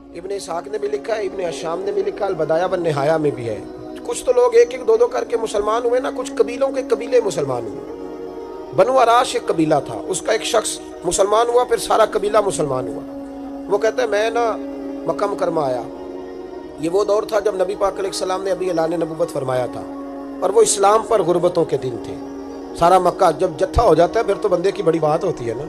ابن اسحاق نے بھی لکھا ہے, ابن اشام نے بھی لکھا, البدایہ والنہایہ میں بھی ہے. کچھ تو لوگ ایک ایک دو دو کر کے مسلمان ہوئے نا, کچھ قبیلوں کے قبیلے مسلمان ہوئے. بنو عراش ایک قبیلہ تھا, اس کا ایک شخص مسلمان ہوا, پھر سارا قبیلہ مسلمان ہوا. وہ کہتا ہے میں نا مکہ مکرمہ آیا. یہ وہ دور تھا جب نبی پاک علیہ السلام نے ابھی اعلان نبوت فرمایا تھا, اور وہ اسلام پر غربتوں کے دن تھے. سارا مکہ جب جتھا ہو جاتا ہے پھر تو بندے کی بڑی بات ہوتی ہے نا,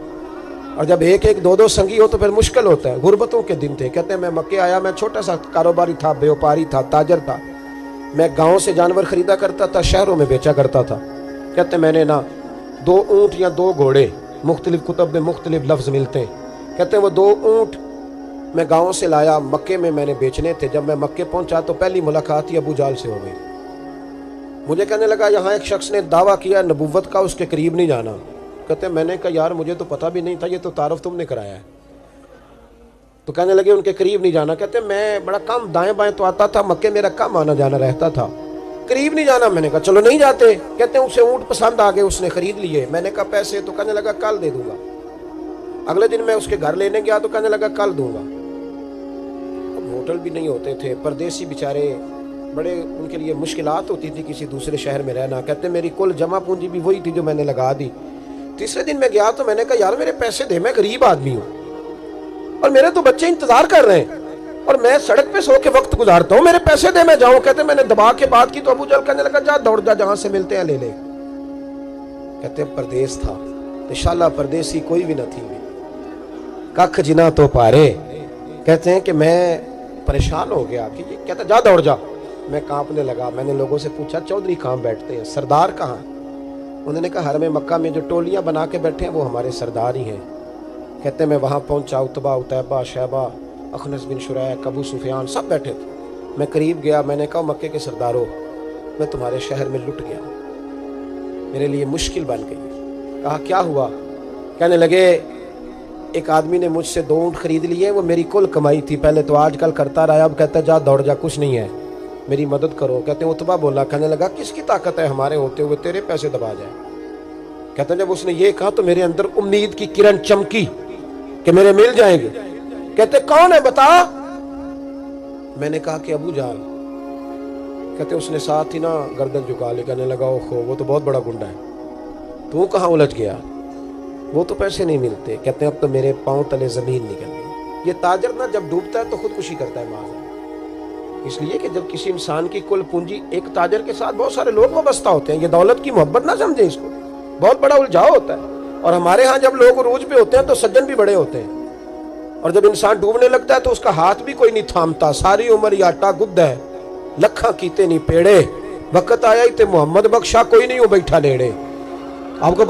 اور جب ایک ایک دو دو سنگی ہو تو پھر مشکل ہوتا ہے. غربتوں کے دن تھے. کہتے ہیں میں مکے آیا, میں چھوٹا سا کاروباری تھا, بیوپاری تھا, تاجر تھا. میں گاؤں سے جانور خریدا کرتا تھا, شہروں میں بیچا کرتا تھا. کہتے ہیں میں نے نا 2 اونٹ یا 2 گھوڑے, مختلف کتب میں مختلف لفظ ملتے ہیں. کہتے ہیں وہ 2 اونٹ میں گاؤں سے لایا, مکے میں نے بیچنے تھے. جب میں مکے پہنچا تو پہلی ملاقات ہی ابو جہل سے ہو گئی. مجھے کہنے لگا یہاں ایک شخص نے دعویٰ کیا نبوت کا, اس کے قریب نہیں جانا. کہتے ہیں میں نے کہا یار مجھے تو پتہ بھی نہیں تھا, یہ تو تعارف تم نے کرایا ہے. تو کہنے لگے ان کے قریب نہیں جانا. کہتے ہیں میں بڑا کم دائیں بائیں تو آتا تھا, مکے میرا کم آنا جانا رہتا تھا, قریب نہیں جانا. میں نے کہا چلو نہیں جاتے. کہتے ہیں اسے اونٹ پسند آ گئے, اس نے خرید لیے. میں نے کہا پیسے؟ تو کہنے لگا کل دے دوں گا. اگلے دن میں اس کے گھر لینے گیا تو کہنے لگا کل دوں گا. اب ہوٹل بھی نہیں ہوتے تھے, پردیسی بیچارے, بڑے ان کے لیے مشکلات ہوتی تھی کسی دوسرے شہر میں رہنا. کہتے ہیں میری کل جمع پونجی بھی وہی تھی جو میں نے لگا دی. تیسرے دن میں گیا تو میں نے کہا یار میرے پیسے دے, میں غریب آدمی ہوں اور میرے تو بچے انتظار کر رہے ہیں, اور میں سڑک پہ سو کے وقت گزارتا ہوں, میرے پیسے دے میں جاؤں. کہتے ہیں میں نے دبا کے بات کی تو ابو جہل کہنے لگا جا دوڑ جا, جہاں سے ملتے ہیں لے لے. کہتے ہیں پردیس تھا, انشاءاللہ پردیسی کوئی بھی نہ تھی, ککھ جنا تو پارے. کہتے ہیں کہ میں پریشان ہو گیا کہ یہ کہتا جا دوڑ جا. میں کانپنے لگا. میں نے لوگوں سے پوچھا چودھری کہاں بیٹھتے ہیں, سردار کہاں؟ انہوں نے کہا حرم مکہ میں جو ٹولیاں بنا کے بیٹھے ہیں وہ ہمارے سردار ہی ہیں. کہتے ہیں میں وہاں پہنچا, اتبا, اتیبہ, شیبہ, اخنس بن شریح, ابو سفیان سب بیٹھے تھے. میں قریب گیا, میں نے کہا مکے کے سرداروں میں تمہارے شہر میں لٹ گیا, میرے لیے مشکل بن گئی. کہا کیا ہوا؟ کہنے لگے ایک آدمی نے مجھ سے 2 اونٹ خرید لیے, وہ میری کل کمائی تھی, پہلے تو آج کل کرتا رہا, اب کہتا ہے جا دوڑ جا, کچھ نہیں ہے, میری مدد کرو. کہتے ہیں اتبا بولا. کہنے لگا کس کی طاقت ہے ہمارے ہوتے ہوئے تیرے پیسے دبا جائے؟ کہتے ہیں جب اس نے یہ کہا تو میرے اندر امید کی کرن چمکی کہ میرے مل جائیں گے. کہتے کون ہے بتا؟ میں نے کہا کہ ابو جہل. کہتے اس نے ساتھ ہی نا گردن جھکا لی. کہنے لگا اوہو وہ تو بہت بڑا گنڈا ہے, تو کہاں الجھ گیا؟ وہ تو پیسے نہیں ملتے. کہتے ہیں اب تو میرے پاؤں تلے زمین نکل گئی. یہ تاجر نا جب ڈوبتا ہے تو خودکشی کرتا ہے معاذ. اس لیے کہ جب کسی انسان کی کل پونجی, ایک تاجر کے ساتھ بہت سارے لوگ وابستہ ہوتے ہیں, یہ دولت کی محبت نہ سمجھیں, اس کو بہت بڑا الجھاؤ ہوتا ہے. اور ہمارے ہاں جب لوگ عروج پہ ہوتے ہیں تو سجن بھی بڑے ہوتے ہیں, اور جب انسان ڈوبنے لگتا ہے تو اس کا ہاتھ بھی کوئی نہیں تھامتا. ساری عمر یہ آٹا گد ہے, لکھاں کیتے نہیں پیڑے, وقت آیا ہی تے محمد بخشا, کوئی نہیں ہو بیٹھا لیڑے. آپ کو